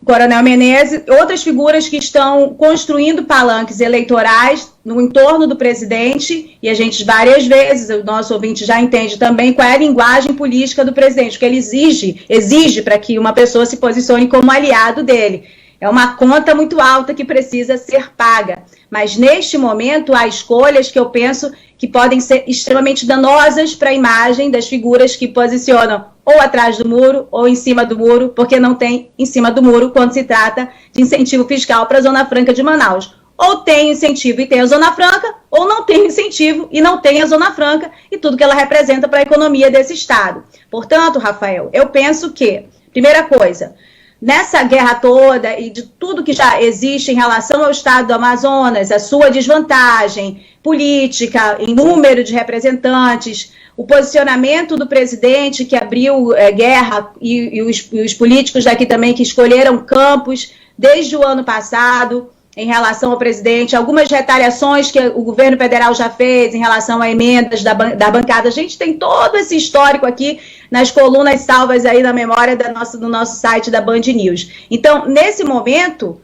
Coronel Menezes, outras figuras que estão construindo palanques eleitorais no entorno do presidente, e a gente várias vezes, o nosso ouvinte já entende também qual é a linguagem política do presidente, o que ele exige para que uma pessoa se posicione como aliado dele. É uma conta muito alta que precisa ser paga, mas neste momento há escolhas que eu penso que podem ser extremamente danosas para a imagem das figuras que posicionam ou atrás do muro ou em cima do muro, porque não tem em cima do muro quando se trata de incentivo fiscal para a Zona Franca de Manaus. Ou tem incentivo e tem a Zona Franca, ou não tem incentivo e não tem a Zona Franca e tudo que ela representa para a economia desse estado. Portanto, Rafael, eu penso que, primeira coisa, nessa guerra toda e de tudo que já existe em relação ao estado do Amazonas, a sua desvantagem política, em número de representantes, o posicionamento do presidente que abriu guerra e os políticos daqui também que escolheram campos desde o ano passado em relação ao presidente, algumas retaliações que o governo federal já fez em relação a emendas da bancada. A gente tem todo esse histórico aqui nas colunas salvas aí na memória do nosso site da Band News. Então, nesse momento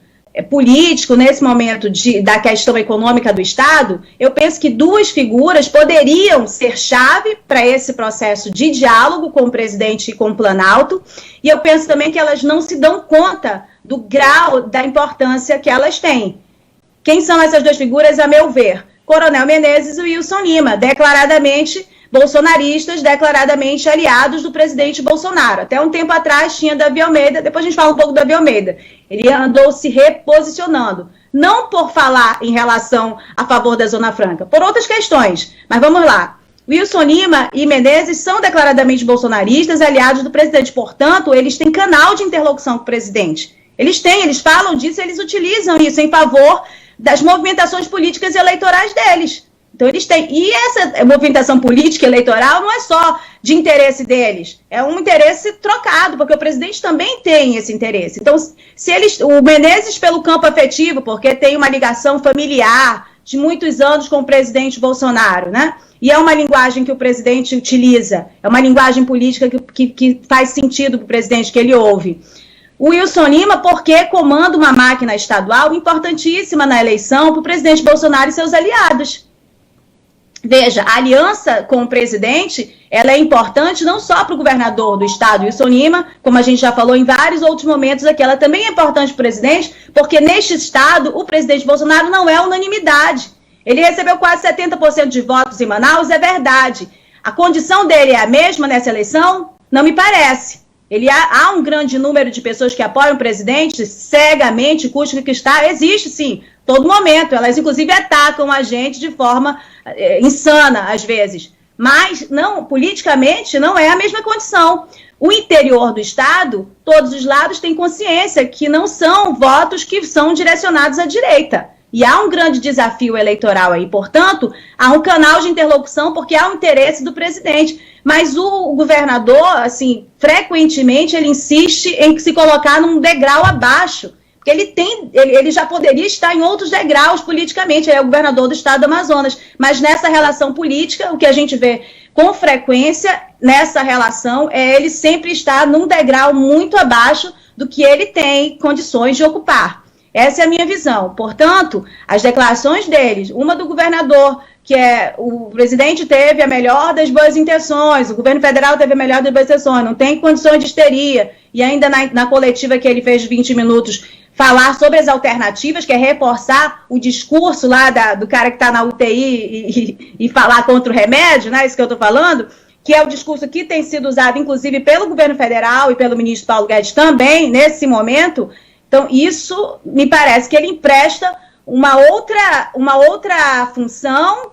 político, nesse momento da questão econômica do Estado, eu penso que duas figuras poderiam ser chave para esse processo de diálogo com o presidente e com o Planalto, e eu penso também que elas não se dão conta do grau da importância que elas têm. Quem são essas duas figuras, a meu ver? Coronel Menezes e Wilson Lima, declaradamente bolsonaristas, declaradamente aliados do presidente Bolsonaro. Até um tempo atrás tinha Davi Almeida, depois a gente fala um pouco do Davi Almeida. Ele andou se reposicionando, não por falar em relação a favor da Zona Franca, por outras questões, mas vamos lá. Wilson Lima e Menezes são declaradamente bolsonaristas, aliados do presidente, portanto, eles têm canal de interlocução com o presidente. Eles falam disso, eles utilizam isso em favor das movimentações políticas e eleitorais deles. Então, eles têm. E essa movimentação política e eleitoral não é só de interesse deles, é um interesse trocado, porque o presidente também tem esse interesse. Então, o Menezes pelo campo afetivo, porque tem uma ligação familiar de muitos anos com o presidente Bolsonaro, né? E é uma linguagem que o presidente utiliza, é uma linguagem política que faz sentido para o presidente, que ele ouve. O Wilson Lima, porque comanda uma máquina estadual importantíssima na eleição para o presidente Bolsonaro e seus aliados. Veja, a aliança com o presidente, ela é importante não só para o governador do estado, Wilson Lima, como a gente já falou em vários outros momentos aqui, ela também é importante para o presidente, porque neste estado o presidente Bolsonaro não é unanimidade. Ele recebeu quase 70% de votos em Manaus, é verdade. A condição dele é a mesma nessa eleição? Não me parece. Há um grande número de pessoas que apoiam o presidente cegamente, custa que está, existe sim, todo momento. Elas, inclusive, atacam a gente de forma insana, às vezes. Mas, não, politicamente, não é a mesma condição. O interior do Estado, todos os lados têm consciência que não são votos que são direcionados à direita. E há um grande desafio eleitoral aí. Portanto, há um canal de interlocução porque há um interesse do presidente. Mas o governador, assim, frequentemente, ele insiste em se colocar num degrau abaixo. Porque ele já poderia estar em outros degraus politicamente, ele é o governador do estado do Amazonas. Mas nessa relação política, o que a gente vê com frequência nessa relação é ele sempre estar num degrau muito abaixo do que ele tem condições de ocupar. Essa é a minha visão. Portanto, as declarações deles, uma do governador, que o presidente teve a melhor das boas intenções, o governo federal teve a melhor das boas intenções, não tem condições de histeria, e ainda na coletiva que ele fez de 20 minutos, falar sobre as alternativas, que é reforçar o discurso lá do cara que está na UTI e falar contra o remédio, né, isso que eu estou falando, que é o discurso que tem sido usado, inclusive, pelo governo federal e pelo ministro Paulo Guedes também, nesse momento. Então, isso me parece que ele empresta uma outra função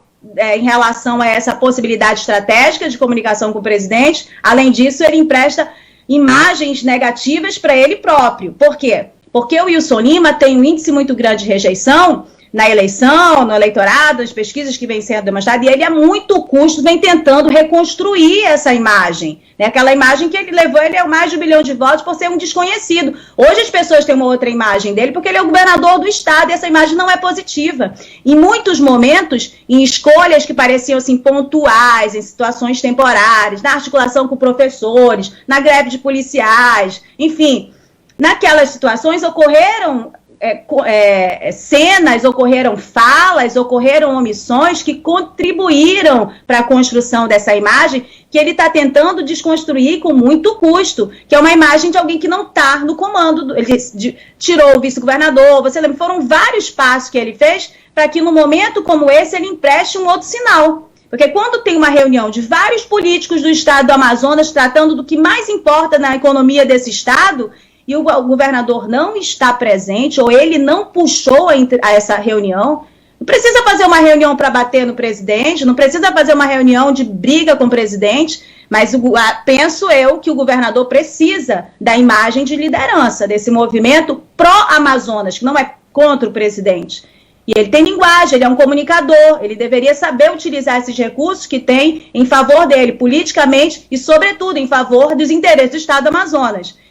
em relação a essa possibilidade estratégica de comunicação com o presidente. Além disso, ele empresta imagens negativas para ele próprio. Por quê? Porque o Wilson Lima tem um índice muito grande de rejeição na eleição, no eleitorado, nas pesquisas que vem sendo demonstradas, e ele a muito custo vem tentando reconstruir essa imagem, né? Aquela imagem que ele levou, ele é mais de 1 milhão de votos por ser um desconhecido. Hoje as pessoas têm uma outra imagem dele, porque ele é o governador do estado, e essa imagem não é positiva. Em muitos momentos, em escolhas que pareciam assim, pontuais, em situações temporárias, na articulação com professores, na greve de policiais, enfim, naquelas situações ocorreram cenas, ocorreram falas, ocorreram omissões que contribuíram para a construção dessa imagem que ele está tentando desconstruir com muito custo, que é uma imagem de alguém que não está no comando. Ele tirou o vice-governador, você lembra? Foram vários passos que ele fez para que, num momento como esse, ele empreste um outro sinal. Porque quando tem uma reunião de vários políticos do estado do Amazonas tratando do que mais importa na economia desse estado, e o governador não está presente, ou ele não puxou a essa reunião, não precisa fazer uma reunião para bater no presidente, não precisa fazer uma reunião de briga com o presidente, mas penso eu que o governador precisa da imagem de liderança, desse movimento pró-Amazonas, que não é contra o presidente. E ele tem linguagem, ele é um comunicador, ele deveria saber utilizar esses recursos que tem em favor dele, politicamente, e, sobretudo, em favor dos interesses do estado do Amazonas.